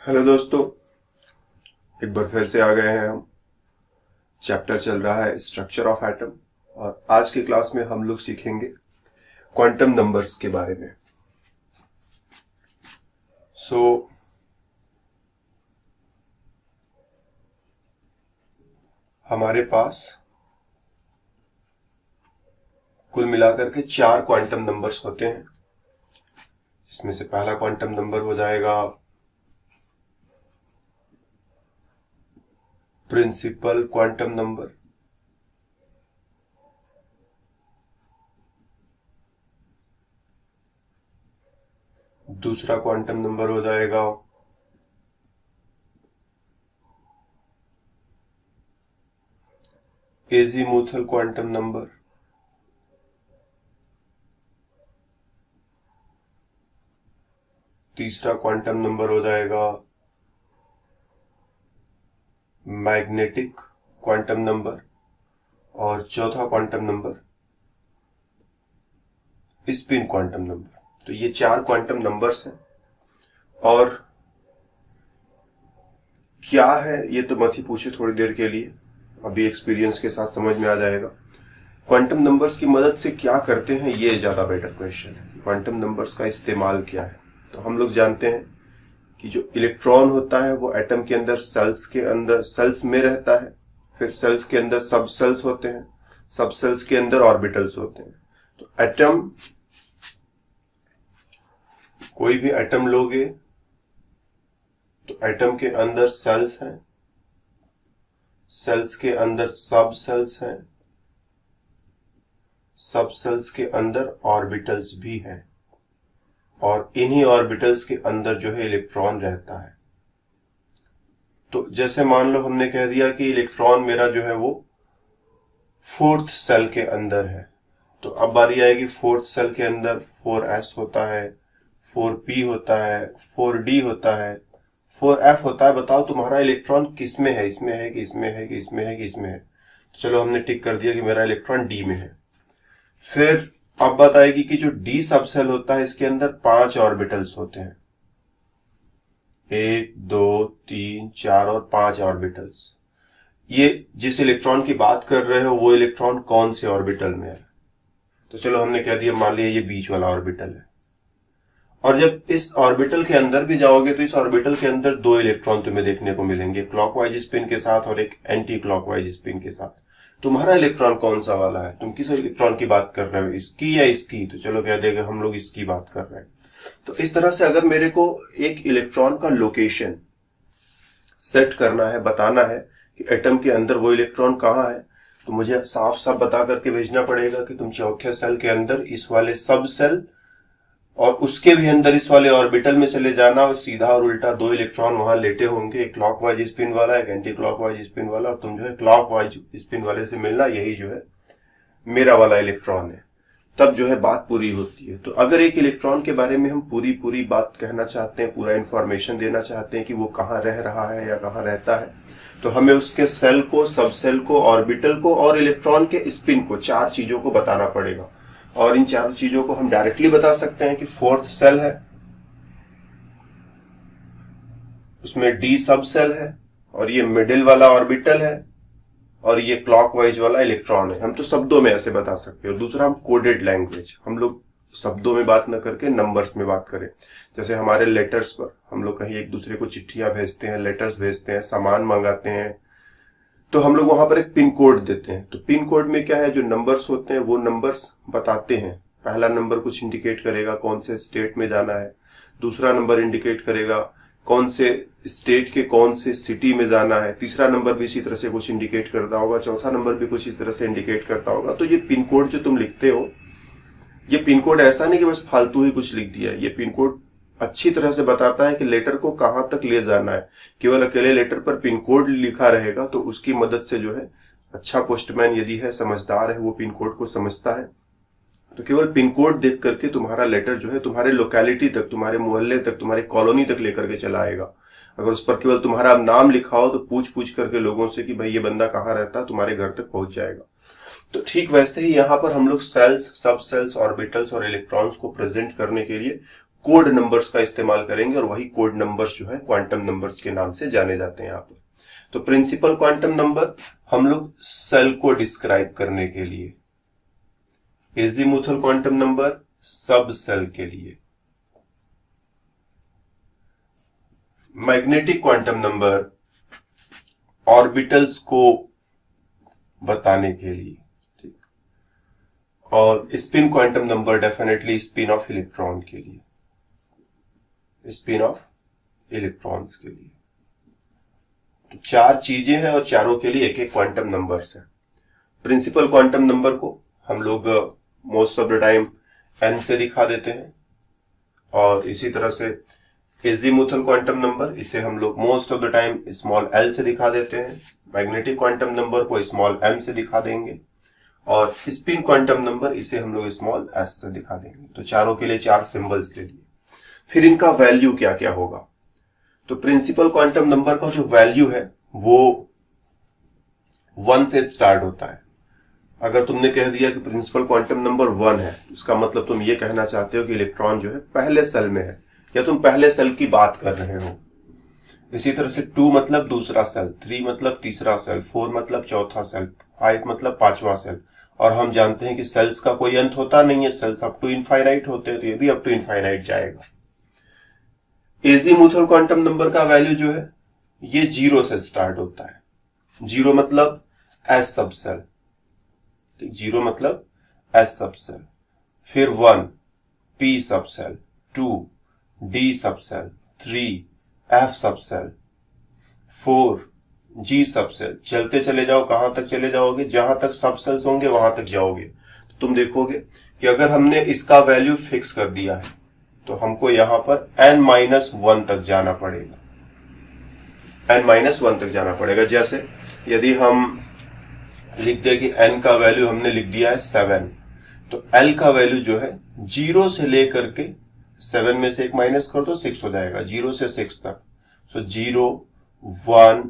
Hello दोस्तों, एक बार फिर से आ गए हैं हम। चैप्टर चल रहा है स्ट्रक्चर ऑफ एटम और आज की क्लास में हम लोग सीखेंगे क्वांटम नंबर्स के बारे में। हमारे पास कुल मिलाकर के 4 क्वांटम नंबर्स होते हैं, जिसमें से पहला क्वांटम नंबर हो जाएगा प्रिंसिपल क्वांटम नंबर। दूसरा क्वांटम नंबर हो जाएगा एजीमुथल क्वांटम नंबर। तीसरा क्वांटम नंबर हो जाएगा मैग्नेटिक क्वांटम नंबर और चौथा quantum number spin quantum number. तो ये 4 क्वांटम नंबर्स हैं और क्या है ये तो मत ही पूछे थोड़ी देर के लिए, अभी एक्सपीरियंस के साथ समझ में आ जाएगा। क्वांटम नंबर्स की मदद से क्या करते हैं ये ज्यादा बेटर क्वेश्चन है। क्वांटम नंबर्स का इस्तेमाल क्या है, तो हम लोग जानते हैं कि जो इलेक्ट्रॉन होता है वो एटम के अंदर सेल्स में रहता है, फिर सेल्स के अंदर सब सेल्स होते हैं, सब सेल्स के अंदर ऑर्बिटल्स होते हैं। तो एटम, कोई भी एटम लोगे तो एटम के अंदर सेल्स हैं, सेल्स के अंदर सब सेल्स हैं, सब सेल्स के अंदर ऑर्बिटल्स भी हैं और इन्हीं ऑर्बिटल्स के अंदर जो है इलेक्ट्रॉन रहता है। तो जैसे मान लो हमने कह दिया कि इलेक्ट्रॉन मेरा जो है वो 4th सेल के अंदर है, तो अब बारी आएगी 4th सेल के अंदर 4s होता है, 4p होता है, 4d होता है, 4f होता है। बताओ तुम्हारा इलेक्ट्रॉन किस में है, इसमें है कि इसमें है कि इसमें है कि इसमें है। चलो हमने टिक कर दिया कि मेरा इलेक्ट्रॉन डी में है। फिर अब बात आएगी कि जो डी सब सेल होता है इसके अंदर 5 ऑर्बिटल्स होते हैं, 1 2 3 4 और 5 ऑर्बिटल्स। ये जिस इलेक्ट्रॉन की बात कर रहे हो वो इलेक्ट्रॉन कौन से ऑर्बिटल में है, तो चलो हमने कह दिया मान लिया ये बीच वाला ऑर्बिटल है। और जब इस ऑर्बिटल के अंदर भी जाओगे तो इस ऑर्बिटल के अंदर 2 इलेक्ट्रॉन तुम्हें देखने को मिलेंगे, क्लॉकवाइज स्पिन के साथ और एक एंटी क्लॉकवाइज स्पिन के साथ। तुम्हारा इलेक्ट्रॉन कौन सा वाला है, तुम किस इलेक्ट्रॉन की बात कर रहे हो, इसकी या इसकी? तो चलो कह देंगे हम लोग इसकी बात कर रहे हैं। तो इस तरह से अगर मेरे को एक इलेक्ट्रॉन का लोकेशन सेट करना है, बताना है कि एटम के अंदर वो इलेक्ट्रॉन कहाँ है, तो मुझे साफ साफ बता करके भेजना पड़ेगा कि तुम चौथे सेल के अंदर इस वाले सब सेल और उसके भी अंदर इस वाले ऑर्बिटल में चले जाना और सीधा और उल्टा 2 इलेक्ट्रॉन वहां लेटे होंगे, एक क्लॉकवाइज स्पिन वाला, एक एंटी क्लॉकवाइज स्पिन वाला, और तुम जो है क्लॉकवाइज स्पिन वाले से मिलना, यही जो है मेरा वाला इलेक्ट्रॉन है। तब जो है बात पूरी होती है। तो अगर एक इलेक्ट्रॉन के बारे में हम पूरी बात कहना चाहते हैं, पूरा इंफॉर्मेशन देना चाहते हैं कि वो कहाँ रह रहा है या कहाँ रहता है, तो हमें उसके सेल को, सब सेल को, ऑर्बिटल को और इलेक्ट्रॉन के स्पिन को, 4 चीजों को बताना पड़ेगा। और इन 4 चीजों को हम डायरेक्टली बता सकते हैं कि 4th सेल है, उसमें डी सब सेल है और ये मिडिल वाला ऑर्बिटल है और ये क्लॉकवाइज वाला इलेक्ट्रॉन है। हम तो शब्दों में ऐसे बता सकते हैं। और दूसरा, हम कोडेड लैंग्वेज, हम लोग शब्दों में बात न करके नंबर्स में बात करें। जैसे हमारे लेटर्स पर हम लोग कहीं एक दूसरे को चिट्ठियां भेजते हैं, लेटर्स भेजते हैं, सामान मंगाते हैं, तो हम लोग वहां पर एक पिन कोड देते हैं। तो पिन कोड में क्या है, जो नंबर्स होते हैं वो नंबर्स बताते हैं। पहला नंबर कुछ इंडिकेट करेगा कौन से स्टेट में जाना है, दूसरा नंबर इंडिकेट करेगा कौन से स्टेट के कौन से सिटी में जाना है, तीसरा नंबर भी इसी तरह से कुछ इंडिकेट करता होगा, चौथा नंबर भी कुछ इस तरह से इंडिकेट करता होगा। तो ये पिन कोड जो तुम लिखते हो, ये पिन कोड ऐसा नहीं कि बस फालतू ही कुछ लिख दिया। ये पिन कोड अच्छी तरह से बताता है कि लेटर को कहां तक ले जाना है। केवल अकेले लेटर पर पिन कोड लिखा रहेगा तो उसकी मदद से जो है, अच्छा पोस्टमैन यदि है, समझदार है, वो पिन कोड को समझता है। तो केवल पिन कोड देख करके तुम्हारा लेटर जो है तुम्हारे लोकेलिटी तक, तुम्हारे मोहल्ले तक, तुम्हारी कॉलोनी तक लेकर के चला आएगा। अगर उस पर केवल तुम्हारा नाम लिखा हो तो पूछ करके लोगों से कि भाई ये बंदा कहाँ रहता है, तुम्हारे घर तक पहुंच जाएगा। तो ठीक वैसे ही यहां पर हम लोग सेल्स, सब सेल्स, ऑर्बिटल्स और इलेक्ट्रॉन्स को प्रेजेंट करने के लिए कोड नंबर्स का इस्तेमाल करेंगे और वही कोड नंबर्स जो है क्वांटम नंबर्स के नाम से जाने जाते हैं यहाँ पर। तो प्रिंसिपल क्वांटम नंबर हम लोग सेल को डिस्क्राइब करने के लिए, एजीमुथल क्वांटम नंबर सब सेल के लिए, मैग्नेटिक क्वांटम नंबर ऑर्बिटल्स को बताने के लिए, ठीक, और spin quantum number definitely spin off electron के लिए, स्पिन ऑफ इलेक्ट्रॉन्स के लिए। तो चार चीजें हैं और चारों के लिए एक एक क्वांटम नंबर्स है। प्रिंसिपल क्वांटम नंबर को हम लोग most of the time n से दिखा देते हैं, और इसी तरह से एजीमुथल क्वांटम नंबर इसे हम लोग most of the time small l से दिखा देते हैं। मैग्नेटिक क्वांटम नंबर को स्मॉल m से दिखा देंगे, और स्पिन क्वांटम नंबर इसे हम लोग स्मॉल s से दिखा देंगे। तो चारों के लिए चार सिंबल्स ले लिए। फिर इनका वैल्यू क्या क्या होगा? तो प्रिंसिपल क्वांटम नंबर का जो वैल्यू है वो 1 से स्टार्ट होता है। अगर तुमने कह दिया कि प्रिंसिपल क्वांटम नंबर 1 है, उसका मतलब तुम ये कहना चाहते हो कि इलेक्ट्रॉन जो है पहले सेल में है, या तुम पहले सेल की बात कर रहे हो। इसी तरह से 2 मतलब दूसरा सेल, 3 मतलब तीसरा सेल, 4 मतलब चौथा सेल, 5 मतलब पांचवा सेल। और हम जानते हैं कि सेल्स का कोई अंत होता नहीं है, सेल्स अप टू इनफाइनाइट होते हैं, तो ये भी अप टू इनफाइनाइट जाएगा। एजीमुथल क्वांटम नंबर का वैल्यू जो है ये 0 से स्टार्ट होता है। 0 मतलब एस सब सेल, 0 मतलब एस सब सेल, फिर 1 पी सब सेल, 2 डी सब सेल, 3 एफ सब सेल, 4 जी सब सेल। चलते चले जाओ, कहां तक चले जाओगे? जहां तक सब सेल्स होंगे वहां तक जाओगे। तो तुम देखोगे कि अगर हमने इसका वैल्यू फिक्स कर दिया है तो हमको यहां पर n-1 तक जाना पड़ेगा, n-1 तक जाना पड़ेगा। जैसे यदि हम लिख दे कि n का वैल्यू हमने लिख दिया है 7, तो l का वैल्यू जो है 0 से लेकर के 7 में से एक माइनस कर दो, 6 हो जाएगा, 0 से 6 तक। सो 0 1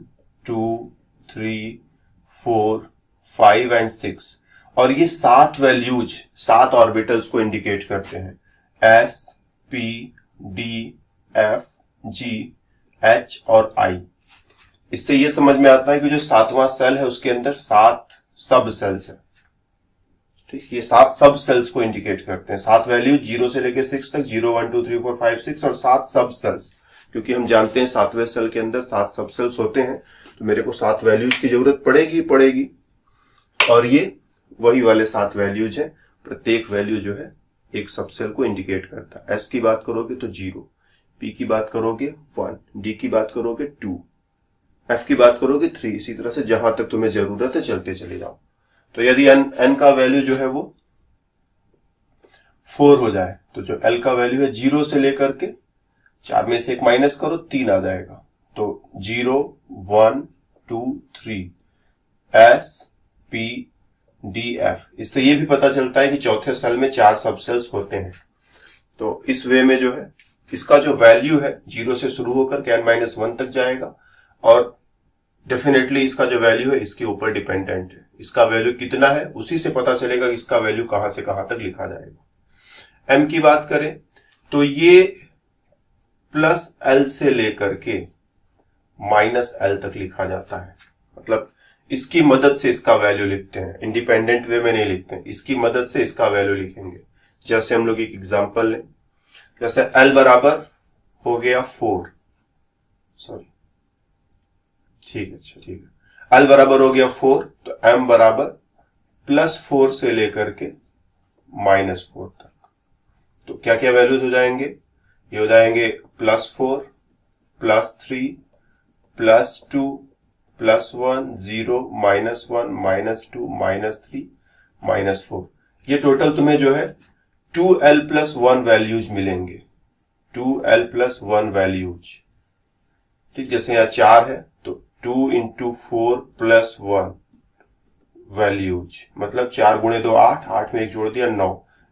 2 3 4 5 एंड 6, और ये 7 वैल्यूज 7 ऑर्बिटल्स को इंडिकेट करते हैं, s p d f g h और i। इससे ये समझ में आता है कि जो 7वां सेल है उसके अंदर 7 सब सेल्स है। ठीक, ये 7 सब सेल्स को इंडिकेट करते हैं। 7 वैल्यू 0 से लेकर 6 तक, 0 1 2 3 4 5 6, और 7 सब सेल्स, क्योंकि हम जानते हैं 7वें सेल के अंदर 7 सब सेल्स होते हैं, तो मेरे को 7 वैल्यूज की जरूरत पड़ेगी। और ये वही वाले 7 वैल्यूज है। प्रत्येक वैल्यू जो है एक सब सेल को इंडिकेट करता है। एस की बात करोगे तो 0, पी की बात करोगे 1, डी की बात करोगे 2, एफ की बात करोगे 3, इसी तरह से जहां तक तुम्हें जरूरत है चलते चले जाओ। तो यदि एन का वैल्यू जो है वो 4 हो जाए, तो जो एल का वैल्यू है 0 से लेकर के 4 में से एक माइनस करो, 3 आ जाएगा। तो 0 1 2 3 एस पी डी एफ। इससे ये भी पता चलता है कि चौथे सेल में 4 सब सेल्स होते हैं। तो इस वे में जो है इसका जो वैल्यू है 0 से शुरू होकर के n-1 तक जाएगा, और डेफिनेटली इसका जो वैल्यू है इसके ऊपर डिपेंडेंट है। इसका वैल्यू कितना है उसी से पता चलेगा कि इसका वैल्यू कहां से कहां तक लिखा जाएगा। m की बात करें तो ये प्लस l से लेकर के माइनस l तक लिखा जाता है। मतलब इसकी मदद से इसका वैल्यू लिखते हैं, इंडिपेंडेंट वे में नहीं लिखते हैं, इसकी मदद से इसका वैल्यू लिखेंगे। जैसे हम लोग एक एग्जांपल लें, जैसे l बराबर हो गया 4, सॉरी ठीक है, अच्छा ठीक है, l बराबर हो गया 4, तो m बराबर +4 से लेकर के -4 तक। तो क्या क्या वैल्यूज हो जाएंगे? ये हो जाएंगे +4 +3 +2 +1 0 -1 -2 -3 -4। ये टोटल तुम्हें जो है 2l+1 वैल्यूज मिलेंगे, 2l+1 वैल्यूज। ठीक, जैसे यहां 4 है तो 2 × 4 + 1 वैल्यूज, मतलब 4 × 2 8, 8 में एक जोड़ दिया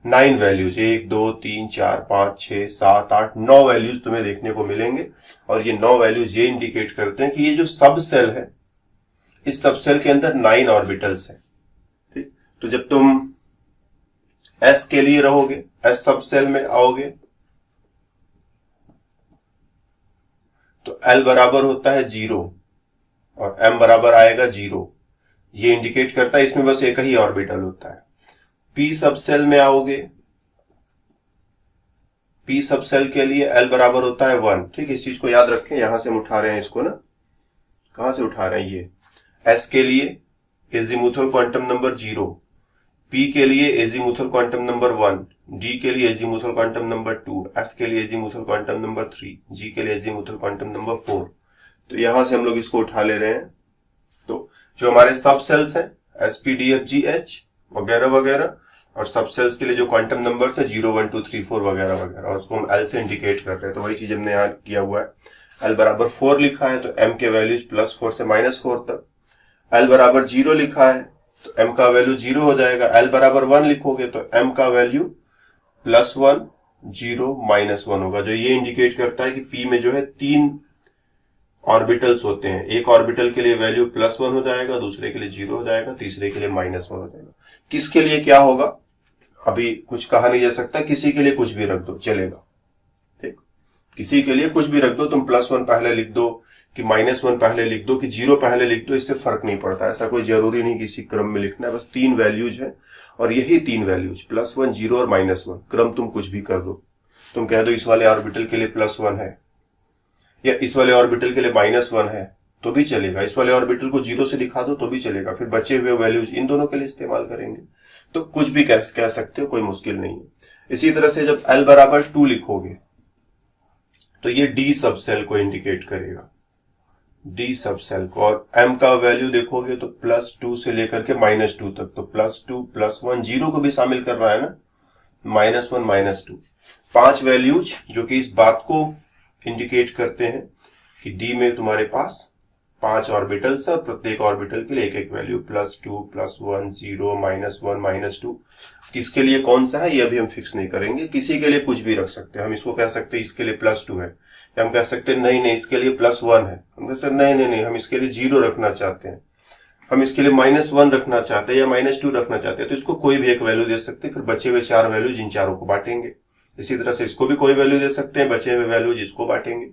9 वैल्यूज, 1 2 3 4 5 6 7 8 9 वैल्यूज तुम्हें देखने को मिलेंगे। और ये 9 वैल्यूज ये इंडिकेट करते हैं कि ये जो सब सेल है, इस सब सेल के अंदर 9 ऑर्बिटल्स है। ठीक, तो जब तुम s के लिए रहोगे, s सब सेल में आओगे, L बराबर होता है 0 और M बराबर आएगा 0। ये इंडिकेट करता है इसमें बस एक ही ऑर्बिटल होता है। P सब सेल में आओगे, P सब सेल के लिए L बराबर होता है 1। ठीक है, इस चीज को याद रखें। यहां से हम उठा रहे हैं इसको ना, कहां से उठा रहे हैं, ये S के लिए एजीमुथल क्वांटम नंबर 0, P के लिए एजीमुथल क्वांटम नंबर 1, D के लिए एजीमुथल क्वांटम नंबर 2, F के लिए एजीमुथल क्वांटम नंबर 3, G के लिए एजीमुथल क्वांटम नंबर 4। तो यहां से हम लोग इसको उठा ले रहे हैं। तो जो हमारे सब सेल्स हैं SP DF G H वगैरह वगैरह, और सब सेल्स के लिए जो क्वांटम नंबर्स है 0 1 2 3 4 वगैरह वगैरह, और उसको हम L से इंडिकेट कर रहे हैं। तो वही चीज हमने यहाँ किया हुआ है। L बराबर 4 लिखा है तो M के वैल्यूज +4 से -4 तक। L बराबर 0 लिखा है तो M का वैल्यू 0 हो जाएगा। L बराबर 1 लिखोगे तो M का वैल्यू +1 0 -1 होगा, जो ये इंडिकेट करता है कि P में जो है 3 ऑर्बिटल्स होते हैं। एक ऑर्बिटल के लिए वैल्यू +1 हो जाएगा, दूसरे के लिए 0 हो जाएगा, तीसरे के लिए -1 हो जाएगा। किसके लिए क्या होगा अभी कुछ कहा नहीं जा सकता, किसी के लिए कुछ भी रख दो चलेगा। ठीक, किसी के लिए कुछ भी रख दो, तुम +1 पहले लिख दो कि -1 पहले लिख दो कि 0 पहले लिख दो, इससे फर्क नहीं पड़ता। ऐसा कोई जरूरी नहीं किसी क्रम में लिखना है, बस 3 वैल्यूज है और यही 3 वैल्यूज +1 0 और -1, क्रम तुम कुछ भी कर दो। तुम कह दो इस वाले ऑर्बिटल के लिए +1 है या इस वाले ऑर्बिटल के लिए -1 है तो भी चलेगा, इस वाले ऑर्बिटल को 0 से दिखा दो तो भी चलेगा, फिर बचे हुए वैल्यूज इन दोनों के लिए इस्तेमाल करेंगे। तो कुछ भी कह सकते हो, कोई मुश्किल नहीं है। इसी तरह से जब L बराबर 2 लिखोगे तो ये D सब सेल को इंडिकेट करेगा, D सब सेल को। और M का वैल्यू देखोगे तो +2 से लेकर के -2 तक, तो +2 +1 0 को भी शामिल कर रहा है ना, -1 -2, 5 वैल्यूज जो कि इस बात को इंडिकेट करते हैं कि D में तुम्हारे पास 5 ऑर्बिटल्स है और प्रत्येक ऑर्बिटल के लिए एक एक वैल्यू +2 +1 0 -1 -2। किसके लिए कौन सा है ये अभी हम फिक्स नहीं करेंगे, किसी के लिए कुछ भी रख सकते हैं। हम इसको कह सकते हैं इसके लिए +2 है, या हम कह सकते हैं नहीं इसके लिए +1 है, हम कह सकते हैं नहीं हम इसके लिए 0 रखना चाहते हैं, हम इसके लिए -1 रखना चाहते हैं या -2 रखना चाहते हैं, तो इसको कोई भी एक वैल्यू दे सकते हैं। फिर बचे हुए 4 वैल्यूज इन चारों को बांटेंगे। इसी तरह से इसको भी कोई वैल्यू दे सकते हैं, बचे हुए वैल्यूज इसको बांटेंगे।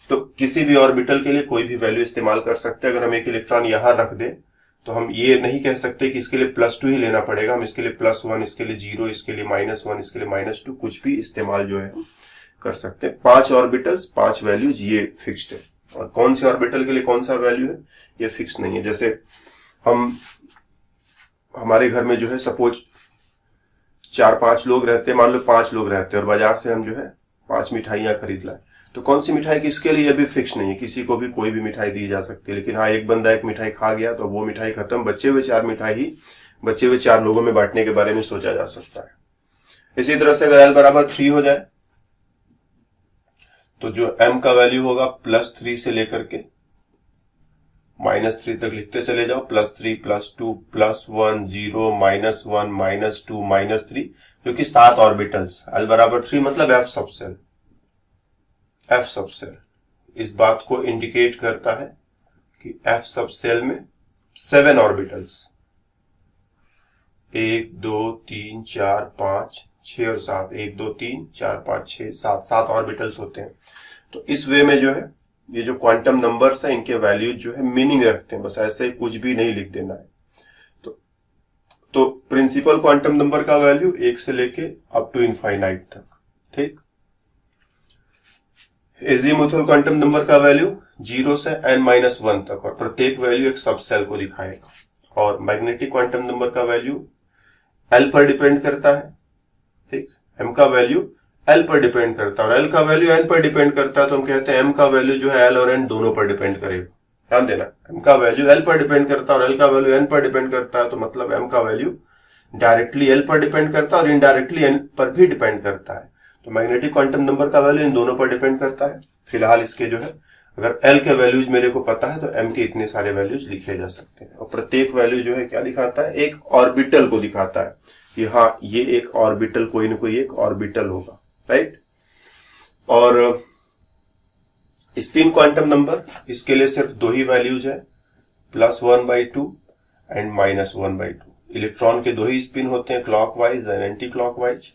तो किसी भी ऑर्बिटल के लिए कोई भी वैल्यू इस्तेमाल कर सकते हैं। अगर हम एक इलेक्ट्रॉन यहां रख दें तो हम ये नहीं कह सकते कि इसके लिए +2 ही लेना पड़ेगा, हम इसके लिए +1, इसके लिए 0, इसके लिए -1, इसके लिए -2, कुछ भी इस्तेमाल जो है कर सकते हैं। 5 ऑर्बिटल्स 5 वैल्यूज ये फिक्स्ड है, और कौन से ऑर्बिटल के लिए कौन सा वैल्यू है ये फिक्स नहीं है। जैसे हमारे घर में जो है सपोज 4-5 लोग रहते हैं, मान लो 5 लोग रहते हैं और बाजार से हम जो है 5 मिठाइयां खरीद लाए, तो कौन सी मिठाई किसके लिए अभी फिक्स नहीं है, किसी को भी कोई भी मिठाई दी जा सकती है। लेकिन हाँ, एक बंदा एक मिठाई खा गया तो वो मिठाई खत्म, बचे हुए 4 मिठाई ही बचे हुए 4 लोगों में बांटने के बारे में सोचा जा सकता है। इसी तरह से अगर L बराबर 3 हो जाए तो जो M का वैल्यू होगा +3 से लेकर के -3 तक लिखते चले जाओ, +3 +2 +1 0 -1 -2 -3, जो कि 7 ऑर्बिटल्स। L बराबर 3 मतलब F सब सेल, F सब सेल इस बात को इंडिकेट करता है कि F सब सेल में 7 ऑर्बिटल्स, 1 2 3 4 5 6 और 7, 1 2 3 4 5 6 7 ऑर्बिटल्स होते हैं। तो इस वे में जो है ये जो क्वांटम नंबर्स है इनके वैल्यूज जो है मीनिंग रखते हैं, बस ऐसे ही कुछ भी नहीं लिख देना है। तो प्रिंसिपल क्वांटम नंबर का वैल्यू 1 से लेके अप टू इनफाइनाइट तक। ठीक, एजीमुथल क्वांटम नंबर का वैल्यू 0 से n-1 तक, और प्रत्येक वैल्यू एक सब सेल को दिखाएगा। और मैग्नेटिक क्वांटम नंबर का वैल्यू L पर डिपेंड करता है। ठीक, M का वैल्यू L पर डिपेंड करता है और L का वैल्यू N पर डिपेंड करता है, तो हम कहते हैं M का वैल्यू जो है L और N दोनों पर डिपेंड करेगा। ध्यान देना, M का वैल्यू L पर डिपेंड करता है और L का वैल्यू N पर डिपेंड करता है, तो मतलब M का वैल्यू डायरेक्टली L पर डिपेंड करता है और इनडायरेक्टली N पर भी डिपेंड करता है। तो मैग्नेटिक क्वांटम नंबर का वैल्यू इन दोनों पर डिपेंड करता है। फिलहाल इसके जो है अगर L के वैल्यूज मेरे को पता है तो M के इतने सारे वैल्यूज लिखे जा सकते हैं। और प्रत्येक वैल्यू जो है क्या दिखाता है, एक ऑर्बिटल को दिखाता है कि हाँ ये एक ऑर्बिटल, कोई ना कोई एक ऑर्बिटल होगा, राइट। और स्पिन क्वांटम नंबर, इसके लिए सिर्फ 2 ही वैल्यूज है, +1/2 एंड -1/2। इलेक्ट्रॉन के 2 ही स्पिन होते हैं, क्लॉकवाइज एंड एंटी क्लॉकवाइज,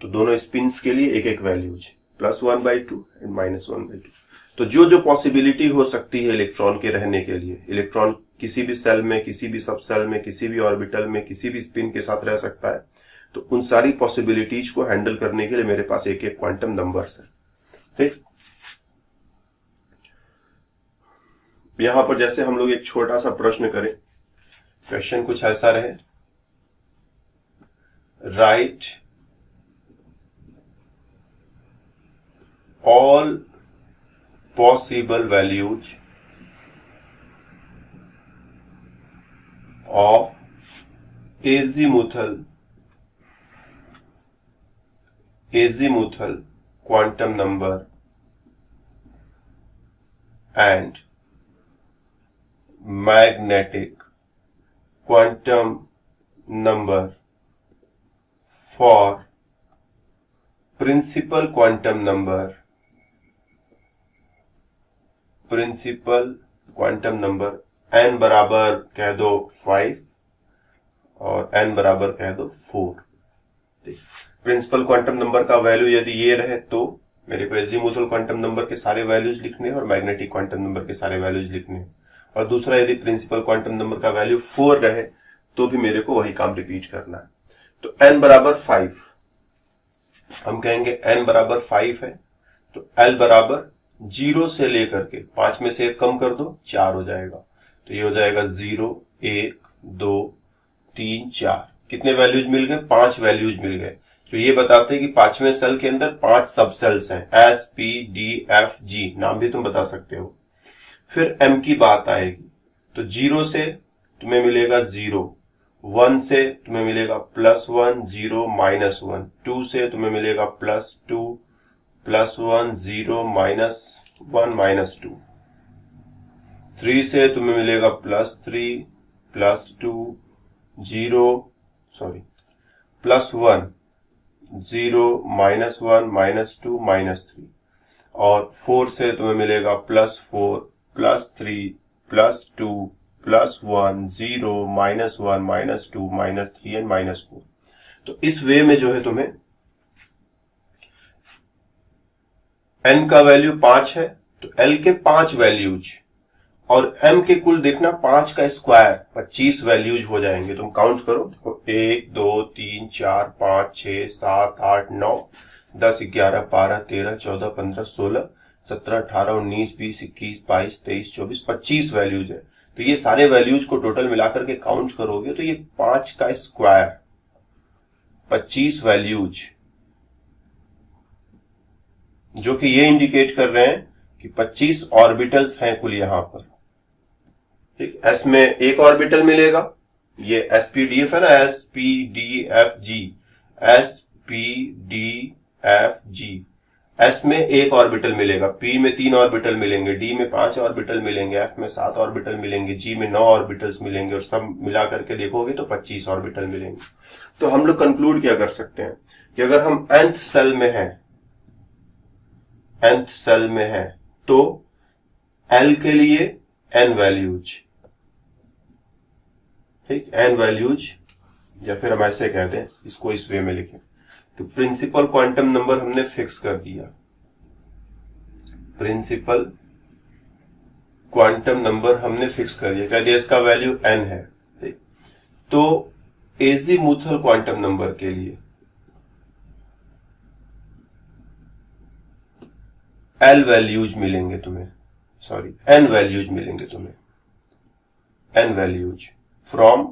तो दोनों स्पिन्स के लिए एक एक वैल्यूज, +1/2 एंड -1/2। तो जो जो पॉसिबिलिटी हो सकती है इलेक्ट्रॉन के रहने के लिए, इलेक्ट्रॉन किसी भी सेल में, किसी भी सब सेल में, किसी भी ऑर्बिटल में, किसी भी स्पिन के साथ रह सकता है, तो उन सारी पॉसिबिलिटीज को हैंडल करने के लिए मेरे पास एक एक क्वांटम नंबर्स है। ठीक, यहां पर जैसे हम लोग एक छोटा सा प्रश्न करें, क्वेश्चन कुछ ऐसा रहे, right all possible values of azimuthal quantum number and magnetic quantum number for principal quantum number n बराबर कह दो 5 और n बराबर कह दो 4। प्रिंसिपल क्वांटम नंबर का वैल्यू यदि ये रहे तो मेरे को एजीमुथल क्वांटम नंबर के सारे वैल्यूज लिखने हैं और मैग्नेटिक क्वांटम नंबर के सारे वैल्यूज लिखने हैं, और दूसरा यदि प्रिंसिपल क्वांटम नंबर का वैल्यू 4 रहे तो भी मेरे को वही काम रिपीट करना है। तो n बराबर 5, हम कहेंगे n बराबर 5 है, तो l बराबर 0 से लेकर के 5 में से 1 कम कर दो 4 हो जाएगा, तो ये हो जाएगा 0 1 2 3 4। कितने वैल्यूज मिल गए? 5 वैल्यूज मिल गए, जो ये बताते हैं कि 5वें सेल के अंदर 5 सब सेल्स हैं, S P D F G, नाम भी तुम बता सकते हो। फिर M की बात आएगी, तो 0 से तुम्हें मिलेगा 0, 1 से तुम्हें मिलेगा +1 0 -1, 2 से तुम्हें मिलेगा +2 +1 0 -1 -2, 3 से तुम्हें मिलेगा +3 +2 0 +1 0 -1 -2 -3, और 4 से तुम्हें मिलेगा +4 +3 +2 +1 0 -1 -2 -3 एंड -4। तो इस वे में जो है तुम्हें n का वैल्यू 5 है, तो l के 5 वैल्यूज और m के कुल देखना 5 का स्क्वायर 25 वैल्यूज हो जाएंगे। तुम काउंट करो, देखो 1 2 3 4 5 6 7 8 9 10 11 12 13 14 15 16 17 18 19 20 21 22 23 24 25 वैल्यूज है। तो ये सारे वैल्यूज को टोटल मिलाकर के काउंट करोगे तो ये 5 का स्क्वायर 25 वैल्यूज, जो कि ये इंडिकेट कर रहे हैं कि 25 ऑर्बिटल्स हैं कुल यहां पर। ठीक, एस में एक ऑर्बिटल मिलेगा, ये एसपीडीएफ है ना, एसपीडीएफजी, एसपीडीएफजी। एस में एक ऑर्बिटल मिलेगा, पी में 3 ऑर्बिटल मिलेंगे, डी में 5 ऑर्बिटल मिलेंगे, एफ में 7 ऑर्बिटल मिलेंगे, जी में 9 ऑर्बिटल्स मिलेंगे, और सब मिला करके देखोगे तो 25 ऑर्बिटल मिलेंगे। तो हम लोग कंक्लूड क्या कर सकते हैं कि अगर हम nth सेल में है तो L के लिए n वैल्यूज, ठीक, n वैल्यूज, या फिर हम ऐसे कहते हैं, इसको इस वे में लिखें, तो प्रिंसिपल क्वांटम नंबर हमने फिक्स कर दिया, प्रिंसिपल क्वांटम नंबर हमने फिक्स कर दिया, कह दिया इसका वैल्यू n है। ठीक, तो एजीमुथल क्वांटम नंबर के लिए L वैल्यूज मिलेंगे तुम्हें, सॉरी n वैल्यूज मिलेंगे तुम्हें, n values from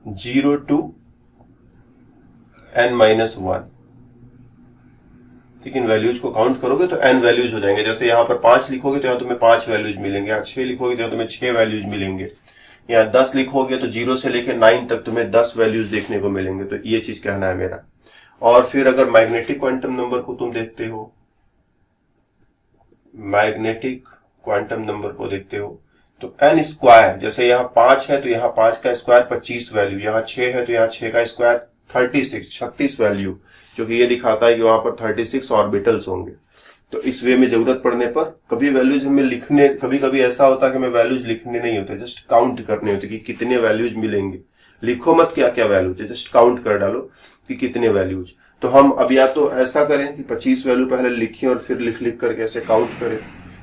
0 to n-1। ठीक, इन वैल्यूज को काउंट करोगे तो n वैल्यूज हो जाएंगे। जैसे यहां पर 5 लिखोगे तो यहां तुम्हें 5 वैल्यूज मिलेंगे, यहाँ 6 लिखोगे तो तुम्हें 6 वैल्यूज मिलेंगे, यहाँ 10 लिखोगे तो 0 से लेकर 9 तक तुम्हें 10 वैल्यूज देखने को मिलेंगे। तो ये चीज कहना है मेरा। और फिर अगर मैग्नेटिक क्वांटम नंबर को तुम देखते हो, मैग्नेटिक क्वांटम नंबर को देखते हो तो n स्क्वायर, जैसे यहाँ 5 है तो यहाँ 5 का स्क्वायर 25 वैल्यू, यहाँ 6 है तो यहाँ 6 का स्क्वायर 36 वैल्यू, जो कि ये दिखाता है कि वहां पर 36 ऑर्बिटल्स होंगे। तो इस वे में जरूरत पड़ने पर कभी वैल्यूज हमें लिखने, कभी कभी ऐसा होता है कि हमें वैल्यूज लिखने नहीं होते, जस्ट काउंट करने होते कि कितने वैल्यूज मिलेंगे। लिखो मत क्या क्या वैल्यूज है, जस्ट काउंट कर डालो कि कितने वैल्यूज। तो हम अब या तो ऐसा करें कि 25 वैल्यू पहले लिखें और फिर लिख लिख करके ऐसे काउंट करें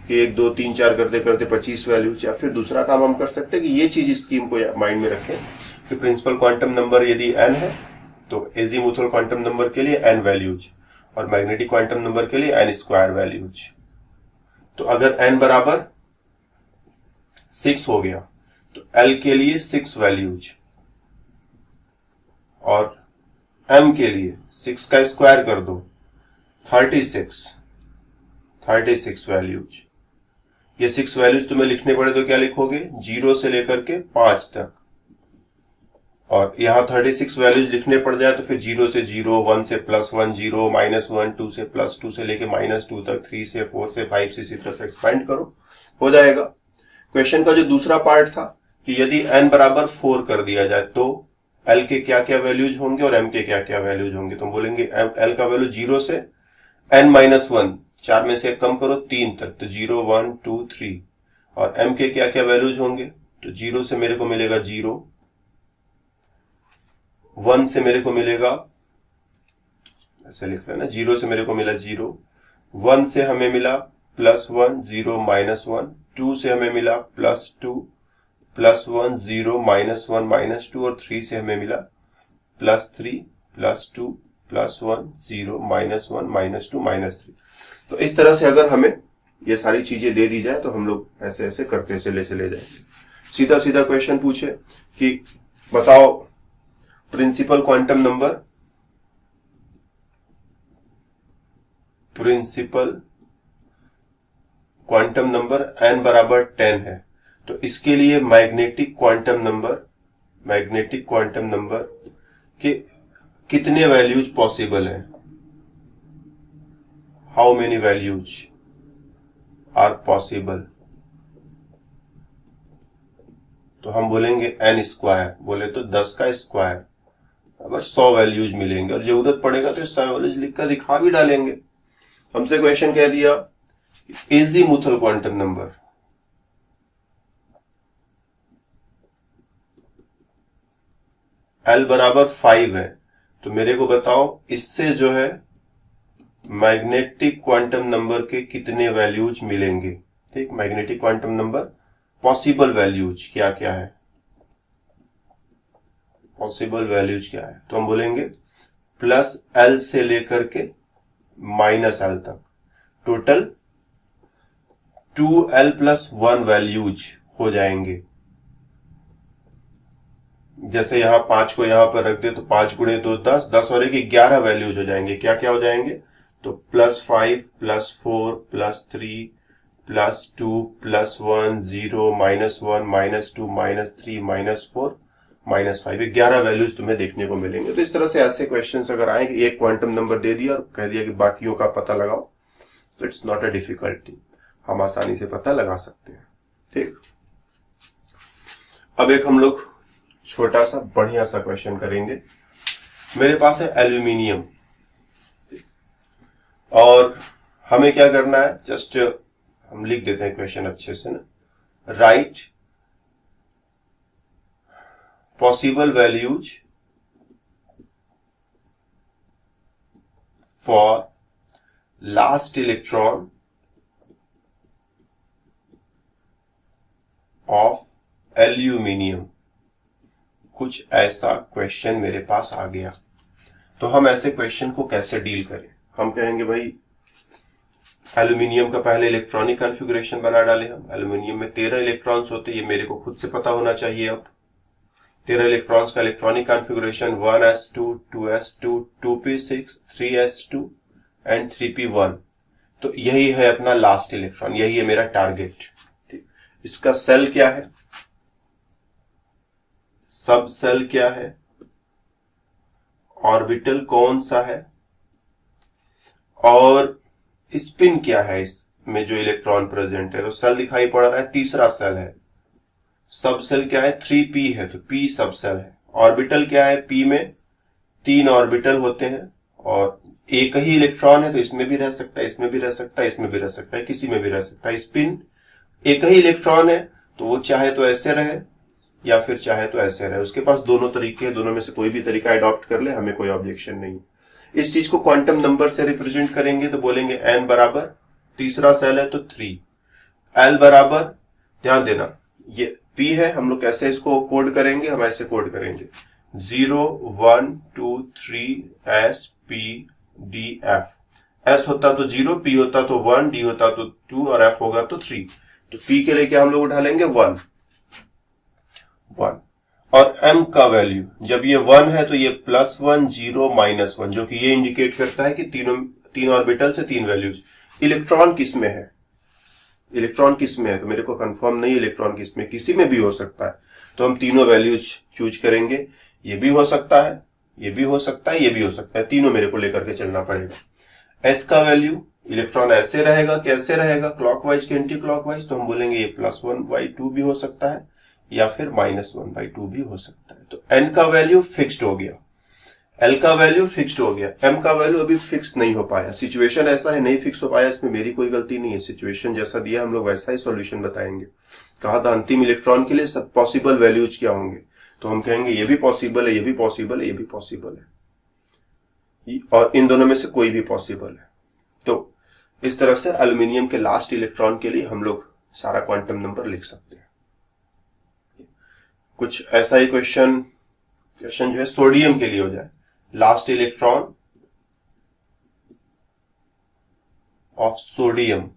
कि 1 2 3 4 करते करते 25 वैल्यूज, या फिर दूसरा काम हम कर सकते हैं कि ये चीज स्कीम को माइंड में रखें कि प्रिंसिपल क्वांटम नंबर यदि n है तो एजीमुथल क्वांटम नंबर के लिए n वैल्यूज और मैग्नेटिक क्वांटम नंबर के लिए n स्क्वायर वैल्यूज। तो अगर n बराबर 6 हो गया तो l के लिए 6 वैल्यूज और m के लिए 6 का स्क्वायर कर दो 36 वैल्यूज। ये 6 वैल्यूज तुम्हें लिखने पड़े तो क्या लिखोगे, 0 से लेकर के 5 तक, और यहां 36 वैल्यूज लिखने पड़ जाए तो फिर 0 से 0, 1 से +1, 0 -1, 2 से +2 से लेके -2 तक, 3 से 4 से 5 से इसी तरह से एक्सपेंड करो, हो जाएगा। क्वेश्चन का जो दूसरा पार्ट था कि यदि n बराबर 4 कर दिया जाए तो l के क्या क्या वैल्यूज होंगे और m के क्या क्या वैल्यूज होंगे। तो हम बोलेंगे l का वैल्यू 0 से n-1, 4 में से कम करो 3 तक, तो 0 1 2 3, और m के क्या क्या वैल्यूज होंगे, तो 0 से मेरे को मिलेगा 0, 1 से मेरे को मिलेगा, ऐसे लिख रहे हैं ना, 0 से मेरे को मिला 0, 1 से हमें मिला +1, 0 -1, 2 से हमें मिला +2, +1, 0 -1 -2, और 3 से हमें मिला +3, +2, +1, 0 -1 -2 -3। तो इस तरह से अगर हमें ये सारी चीजें दे दी जाए तो हम लोग ऐसे ऐसे करते चले जाएंगे। सीधा सीधा क्वेश्चन पूछे कि बताओ प्रिंसिपल क्वांटम नंबर n बराबर 10 है, तो इसके लिए मैग्नेटिक क्वांटम नंबर के कितने वैल्यूज पॉसिबल हैं, how many values are possible. तो हम बोलेंगे n स्क्वायर, बोले तो 10 का स्क्वायर, अगर 100 वैल्यूज मिलेंगे, और जरूरत पड़ेगा तो 100 वैल्यूज लिखकर दिखा भी डालेंगे। हमसे क्वेश्चन कह दिया एजीमुथल क्वांटम नंबर, l बराबर 5 है, तो मेरे को बताओ इससे जो है मैग्नेटिक क्वांटम नंबर के कितने वैल्यूज मिलेंगे। ठीक, magnetic quantum number possible values क्या क्या है, पॉसिबल वैल्यूज क्या है, तो हम बोलेंगे +l से लेकर के -l तक, टोटल 2l + 1 वैल्यूज हो जाएंगे। जैसे यहां 5 को यहां पर रख दे तो 5 × 2 10, 10 और 1 11 वैल्यूज हो जाएंगे। क्या क्या हो जाएंगे, तो +5 +4 +3 +2 +1 0 -1 -2 -3 -4 -5, 11 वैल्यूज तुम्हें देखने को मिलेंगे। तो इस तरह से ऐसे क्वेश्चंस अगर आएंगे, एक क्वांटम नंबर दे दिया और कह दिया कि बाकियों का पता लगाओ, तो इट्स नॉट अ डिफिकल्टी, हम आसानी से पता लगा सकते हैं। ठीक, अब एक हम लोग छोटा सा बढ़िया सा क्वेश्चन करेंगे। मेरे पास है एल्यूमिनियम, और हमें क्या करना है, जस्ट हम लिख देते हैं क्वेश्चन अच्छे से ना, right possible values for last electron of aluminium. कुछ ऐसा क्वेश्चन मेरे पास आ गया, तो हम ऐसे क्वेश्चन को कैसे डील करें। हम कहेंगे भाई एल्यूमिनियम का पहले इलेक्ट्रॉनिक कॉन्फ़िगरेशन बना डालें हम। एल्यूमिनियम में 13 इलेक्ट्रॉन्स होते हैं, ये मेरे को खुद से पता होना चाहिए। अब 13 इलेक्ट्रॉन्स का electronic configuration 1s2 2s2 2p6 3s2 and 3p1। तो यही है अपना लास्ट इलेक्ट्रॉन, यही है मेरा टारगेट। ठीक, इसका सेल क्या है, सब सेल क्या है, ऑर्बिटल कौन सा है, और स्पिन क्या है इसमें जो इलेक्ट्रॉन प्रेजेंट है। तो सेल दिखाई पड़ रहा है, तीसरा सेल है। सब सेल क्या है, 3p है, तो p सब सेल है। ऑर्बिटल क्या है, p में 3 ऑर्बिटल होते हैं, और एक ही इलेक्ट्रॉन है, तो इसमें भी रह सकता है, इसमें भी रह सकता है, इसमें भी रह सकता है, किसी में भी रह सकता है। स्पिन एक ही इलेक्ट्रॉन है, तो वो चाहे तो ऐसे रहे या फिर चाहे तो ऐसे रहे, उसके पास दोनों तरीके हैं, दोनों में से कोई भी तरीका अडॉप्ट कर ले, हमें कोई ऑब्जेक्शन नहीं। इस चीज को क्वांटम नंबर से रिप्रेजेंट करेंगे तो बोलेंगे n बराबर, तीसरा सेल है तो 3, l बराबर, ध्यान देना ये p है, हम लोग कैसे इसको कोड करेंगे, हम ऐसे कोड करेंगे 0 1 2 3 s p d f। s होता तो 0, p होता तो 1, d होता तो 2 और f होगा तो 3। तो p के लिए क्या हम लोग उठा लेंगे 1 और m का वैल्यू जब ये 1 है तो ये +1 0 -1, जो कि ये इंडिकेट करता है कि तीन ऑर्बिटल से 3 वैल्यूज। इलेक्ट्रॉन किस में है, इलेक्ट्रॉन किस में है, तो मेरे को कंफर्म नहीं इलेक्ट्रॉन किस में, किसी में भी हो सकता है। तो हम तीनों वैल्यूज चूज करेंगे, ये भी हो सकता है, ये भी हो सकता है, ये भी हो सकता है, तीनों मेरे को लेकर के चलना पड़ेगा। s का वैल्यू, इलेक्ट्रॉन ऐसे रहेगा, कैसे रहेगा, क्लॉकवाइज के एंटी क्लॉकवाइज, तो हम बोलेंगे ये +1/2 भी हो सकता है या फिर -1/2 भी हो सकता है। तो n का वैल्यू फिक्स्ड हो गया, l का वैल्यू फिक्स्ड हो गया, m का वैल्यू अभी फिक्स नहीं हो पाया, सिचुएशन ऐसा है नहीं फिक्स हो पाया, इसमें मेरी कोई गलती नहीं है, सिचुएशन जैसा दिया हम लोग वैसा ही सॉल्यूशन बताएंगे। कहा था अंतिम इलेक्ट्रॉन के लिए सब पॉसिबल वैल्यूज क्या होंगे, तो हम कहेंगे ये भी पॉसिबल है, ये भी पॉसिबल है, ये भी पॉसिबल है, और इन दोनों में से कोई भी पॉसिबल है। तो इस तरह से एल्यूमिनियम के लास्ट इलेक्ट्रॉन के लिए हम लोग सारा क्वांटम नंबर लिख सकते हैं। कुछ ऐसा ही क्वेश्चन जो है सोडियम के लिए हो जाए, last electron of sodium,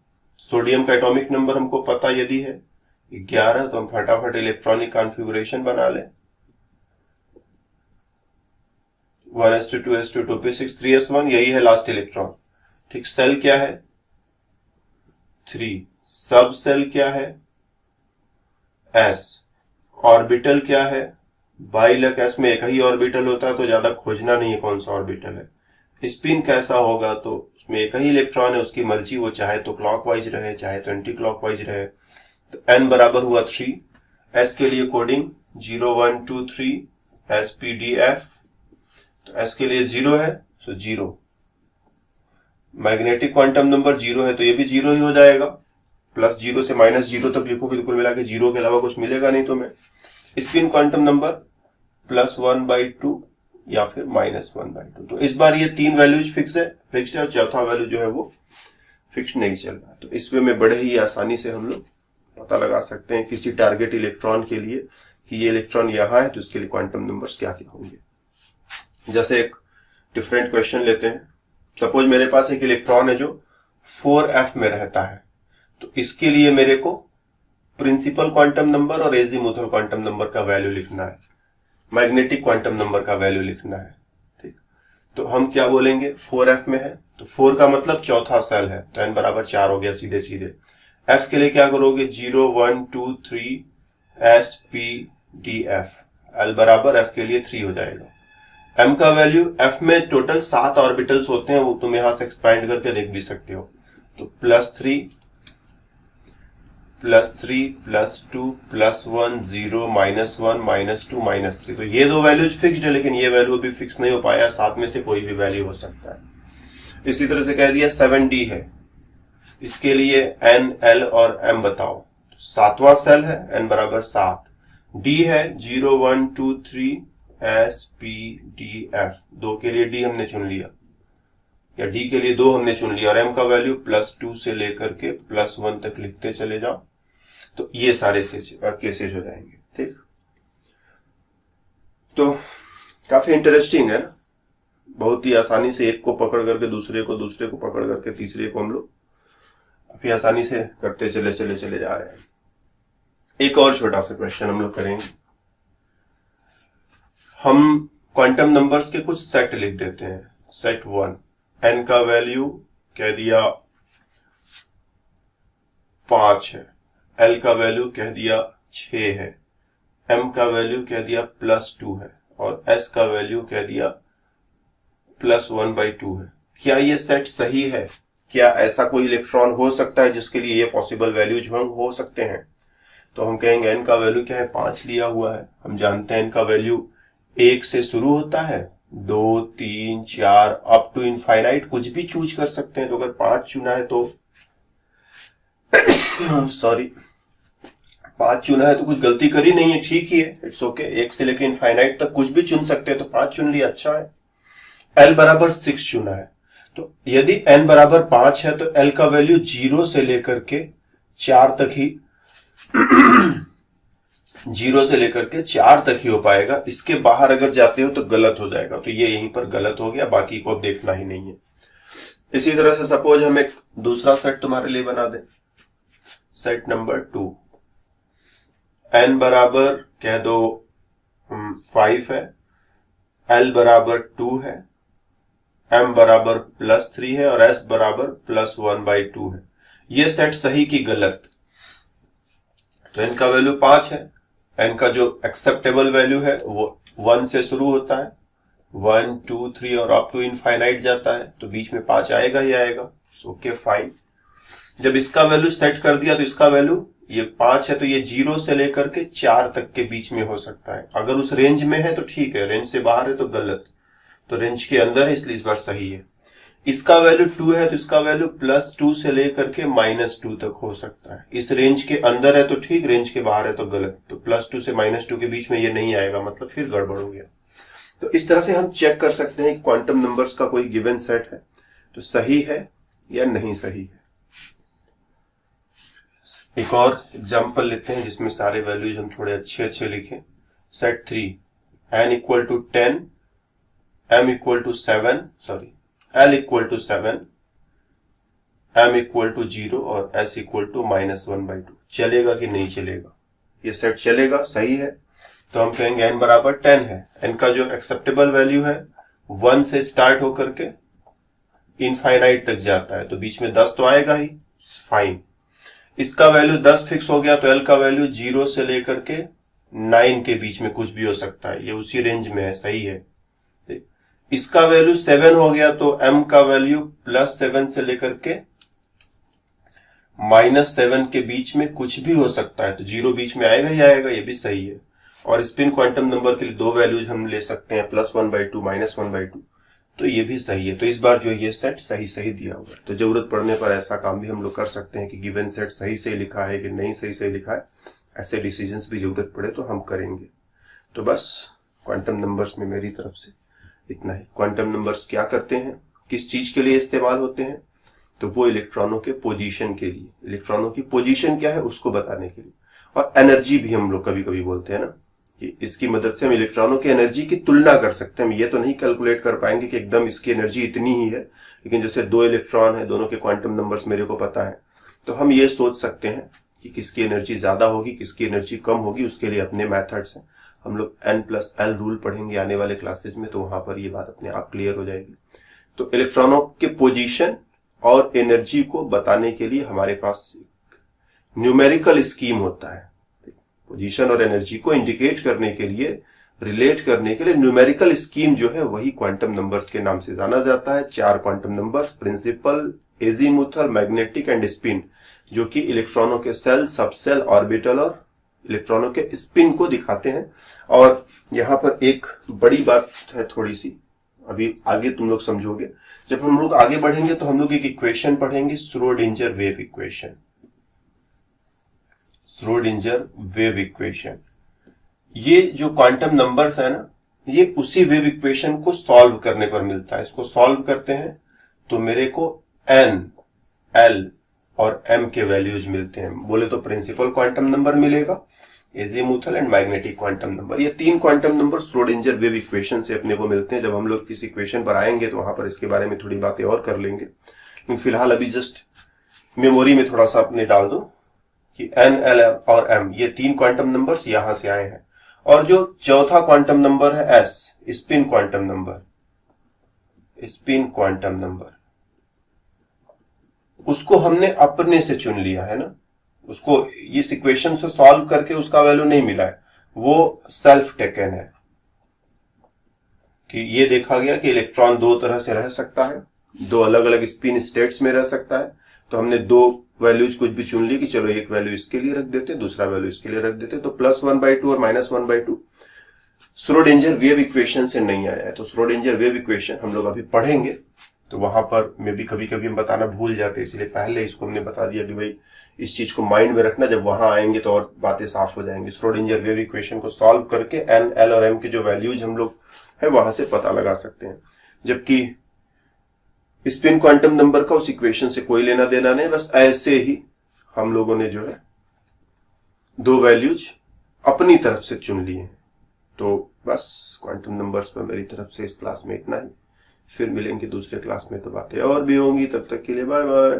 sodium का एटॉमिक नंबर हमको पता यदि है 11, तो हम फटाफट इलेक्ट्रॉनिक कॉन्फ़िगरेशन बना लें, 1s2 2s2 2p6 3s1, यही है लास्ट इलेक्ट्रॉन। ठीक, सेल क्या है 3, सब सेल क्या है s, ऑर्बिटल क्या है बाइलक, s में एक ही ऑर्बिटल होता है तो ज्यादा खोजना नहीं है कौन सा ऑर्बिटल है। स्पिन कैसा होगा, तो उसमें एक ही इलेक्ट्रॉन है, उसकी मर्जी, वो चाहे तो क्लॉकवाइज रहे चाहे तो एंटी क्लॉकवाइज रहे। तो n बराबर हुआ 3, s के लिए coding 0 1 2 3 s p d f, तो s के लिए 0 है तो 0, मैग्नेटिक क्वांटम नंबर 0 है तो ये भी 0 ही हो जाएगा, +0 से -0 तक लिखोगे तो कुल मिला के 0 के अलावा कुछ मिलेगा नहीं तुम्हें। स्पिन क्वांटम नंबर +1/2 या फिर -1/2। तो इस बार ये 3 वैल्यूज फिक्स्ड है और चौथा वैल्यू जो है वो फिक्स नहीं चल रहा। तो इस वे में बड़े ही आसानी से हम लोग पता लगा सकते हैं किसी टारगेट इलेक्ट्रॉन के लिए कि ये इलेक्ट्रॉन यहां है तो इसके लिए क्वांटम नंबर्स क्या क्या होंगे। जैसे एक डिफरेंट क्वेश्चन लेते हैं, सपोज मेरे पास एक इलेक्ट्रॉन है जो 4f में रहता है, तो इसके लिए मेरे को प्रिंसिपल क्वांटम नंबर और एजीमुथल क्वांटम नंबर का वैल्यू लिखना है, मैग्नेटिक क्वांटम नंबर का वैल्यू लिखना है। ठीक, तो हम क्या बोलेंगे 4f में है तो 4 का मतलब चौथा सेल है, तो n बराबर 4 हो गया सीधे सीधे। f के लिए क्या करोगे 0 1 2 3 s p d f, l बराबर f के लिए 3 हो जाएगा। m का वैल्यू, f में टोटल 7 ऑर्बिटल्स होते हैं, वो तुम यहां से एक्सपैंड करके देख भी सकते हो, तो +3 +3 +2 +1 0 -1 -2 -3, तो ये दो वैल्यूज फिक्स्ड है, लेकिन ये वैल्यू अभी फिक्स नहीं हो पाया, 7 में से कोई भी वैल्यू हो सकता है। इसी तरह से कह दिया 7d है, इसके लिए n l और m बताओ, 7वां सेल है, n बराबर 7, d है 0 1 2 3 s p d f, 2 के लिए d हमने चुन लिया या d के लिए 2 हमने चुन लिया, और m का वैल्यू +2 से लेकर के +1 तक लिखते चले जाओ, तो ये सारे केसेस हो जाएंगे। ठीक, तो काफी इंटरेस्टिंग है ना, बहुत ही आसानी से एक को पकड़ करके दूसरे को पकड़ करके तीसरे को हम लोग काफी आसानी से करते चले जा रहे हैं। एक और छोटा सा क्वेश्चन हम लोग करेंगे, हम क्वांटम नंबर्स के कुछ सेट लिख देते हैं। सेट 1, n का वैल्यू कह दिया 5 है, l का वैल्यू कह दिया 6 है, m का वैल्यू कह दिया +2 है, और s का वैल्यू कह दिया +1/2 है। क्या ये सेट सही है? क्या ऐसा कोई इलेक्ट्रॉन हो सकता है जिसके लिए ये पॉसिबल वैल्यूज हो सकते हैं? तो हम कहेंगे n का वैल्यू क्या है, 5 लिया हुआ है, हम जानते हैं n का वैल्यू 1 से शुरू होता है, 2 3 4 अप टू इनफाइनाइट कुछ भी चूज कर सकते हैं। तो अगर 5 चुना है तो सॉरी 5 चुना है तो कुछ गलती करी नहीं है, ठीक ही है, इट्स ओके। 1 से लेकर इनफाइनाइट तक कुछ भी चुन सकते हैं, तो 5 चुन लिया, अच्छा है। L बराबर 6 चुना है, तो यदि n बराबर 5 है तो L का वैल्यू 0 से लेकर के 4 तक ही 0 से लेकर के 4 तक ही हो पाएगा। इसके बाहर अगर जाते हो तो गलत हो जाएगा, तो ये यहीं पर गलत हो गया, बाकी को अब देखना ही नहीं है। इसी तरह से सपोज हम एक दूसरा सेट तुम्हारे लिए बना दें, सेट नंबर 2, n बराबर कह दो 5 है, L बराबर 2 है, m बराबर +3 है और s बराबर +1/2 है। ये सेट सही की गलत? तो n का वैल्यू 5 है, n का जो एक्सेप्टेबल वैल्यू है वो 1 से शुरू होता है, 1 2 3 और अप टू इनफाइनाइट जाता है, तो बीच में 5 आएगा ही आएगा। Okay fine. जब इसका वैल्यू सेट कर दिया तो इसका वैल्यू ये 5 है, तो ये 0 से लेकर के 4 तक के बीच में हो सकता है। अगर उस रेंज में है तो ठीक है, रेंज से बाहर है तो गलत, तो रेंज के अंदर है इसलिए इस बार सही है। इसका वैल्यू 2 है तो इसका वैल्यू +2 से लेकर के -2 तक हो सकता है। इस रेंज के अंदर है तो ठीक, रेंज के बाहर है तो गलत, तो +2 से -2 के बीच में ये नहीं आएगा, मतलब फिर गड़बड़ हो गया। तो इस तरह से हम चेक कर सकते हैं कि क्वांटम नंबर्स का कोई गिवन सेट है तो सही है या नहीं सही है। एक और एग्जांपल लेते हैं जिसमें सारे वैल्यूज हम थोड़े अच्छे अच्छे लिखें। Set 3, n = 10, m = 7, sorry L = 7, m = 0 और s = -1/2। चलेगा कि नहीं चलेगा? ये सेट चलेगा, सही है। तो हम कहेंगे n बराबर 10 है, n का जो एक्सेप्टेबल वैल्यू है 1 से स्टार्ट होकर के इनफाइनाइट तक जाता है, तो बीच में 10 तो आएगा ही, फाइन। इसका वैल्यू 10 फिक्स हो गया तो L का वैल्यू 0 से लेकर के 9 के बीच में कुछ भी हो सकता है, ये उसी रेंज में है, सही है। इसका वैल्यू 7 हो गया तो m का वैल्यू +7 से लेकर के -7 के बीच में कुछ भी हो सकता है, तो 0 बीच में आएगा ही आएगा, ये भी सही है। और स्पिन क्वांटम नंबर के लिए दो वैल्यूज हम ले सकते हैं, +1/2 -1/2, तो ये भी सही है। तो इस बार जो ये सेट सही सही दिया हुआ है, तो जरूरत पड़ने पर ऐसा काम भी हम लोग कर सकते हैं कि गिवन सेट सही से लिखा है कि नहीं सही से लिखा है, ऐसे डिसीजंस भी जरूरत पड़े तो हम करेंगे। तो बस क्वांटम नंबर्स में मेरी तरफ से इतना ही। क्वांटम नंबर्स क्या करते हैं, किस चीज के लिए इस्तेमाल होते हैं, तो वो इलेक्ट्रॉनों के पोजीशन के लिए, इलेक्ट्रॉनों की पोजीशन क्या है उसको बताने के लिए। और एनर्जी भी हम लोग कभी कभी बोलते हैं ना, कि इसकी मदद से हम इलेक्ट्रॉनों की एनर्जी की तुलना कर सकते हैं। हम ये तो नहीं कैलकुलेट कर पाएंगे कि एकदम इसकी एनर्जी इतनी ही है, लेकिन जैसे 2 इलेक्ट्रॉन है, दोनों के क्वांटम नंबर्स मेरे को पता है, तो हम ये सोच सकते हैं कि किसकी एनर्जी ज्यादा होगी, किसकी एनर्जी कम होगी। उसके लिए अपने मैथड्स हैं, हम लोग N+L रूल पढ़ेंगे आने वाले क्लासेस में, तो वहां पर ये बात अपने आप क्लियर हो जाएगी। तो इलेक्ट्रॉनों के पोजीशन और एनर्जी को बताने के लिए हमारे पास न्यूमेरिकल स्कीम होता है। पोजीशन और एनर्जी को इंडिकेट करने के लिए, रिलेट करने के लिए न्यूमेरिकल स्कीम जो है वही क्वांटम नंबर्स के नाम से जाना जाता है। 4 quantum numbers, principal, azimuthal, magnetic and spin, जो कि इलेक्ट्रॉनों के सेल, सबसेल, ऑर्बिटल और इलेक्ट्रॉनों के स्पिन को दिखाते हैं। और यहां पर एक बड़ी बात है थोड़ी सी, अभी आगे तुम लोग समझोगे। जब हम लोग आगे बढ़ेंगे तो हम लोग एक इक्वेशन पढ़ेंगे, Schrödinger wave equation. Schrödinger wave equation, ये जो क्वांटम नंबर्स है ना, ये उसी वेव इक्वेशन को सॉल्व करने पर मिलता है। इसको सॉल्व करते हैं तो मेरे को N, L और M के वैल्यूज मिलते हैं। बोले तो प्रिंसिपल क्वांटम नंबर मिलेगा, azimuthal and magnetic quantum number. ये 3 quantum number Schrödinger wave equation से अपने को मिलते हैं। जब हम लोग इस इक्वेशन पर आएंगे तो वहां पर इसके बारे में थोड़ी बातें और कर लेंगे, लेकिन फिलहाल अभी जस्ट मेमोरी में थोड़ा सा अपने डाल दो कि N, L और M ये 3 क्वांटम नंबर्स यहां से आए हैं। और जो चौथा क्वांटम नंबर है S, spin quantum number, spin quantum number, उसको हमने अपने से चुन लिया है ना, उसको इस इक्वेशन से सॉल्व करके उसका वैल्यू नहीं मिला है, वो सेल्फ टेकन है। कि ये देखा गया कि इलेक्ट्रॉन 2 तरह से रह सकता है, 2 अलग अलग स्पिन स्टेट्स में रह सकता है, तो हमने 2 वैल्यूज कुछ भी चुन ली कि चलो एक वैल्यू इसके लिए रख देते, दूसरा वैल्यू इसके लिए रख देते। तो +1/2 और -1/2 श्रोडिंजर वेव इक्वेशन से नहीं आया है। तो श्रोडिंजर वेव इक्वेशन हम लोग अभी पढ़ेंगे, तो वहां पर में भी कभी कभी हम बताना भूल जाते हैं, इसलिए पहले इसको हमने बता दिया कि भाई इस चीज को माइंड में रखना, जब वहां आएंगे तो और बातें साफ हो जाएंगी। श्रोडिंजर वेव इक्वेशन को सॉल्व करके N, L और M के जो वैल्यूज हम लोग है वहां से पता लगा सकते हैं। जबकि स्पिन क्वांटम नंबर का उस इक्वेशन से कोई लेना देना नहीं, बस ऐसे ही हम लोगों ने जो है दो वैल्यूज अपनी तरफ से चुन लिए। तो बस क्वांटम नंबर्स पर मेरी तरफ से इस क्लास में इतना ही। फिर मिलेंगे दूसरे क्लास में, तो बातें और भी होंगी। तब तक के लिए बाय बाय।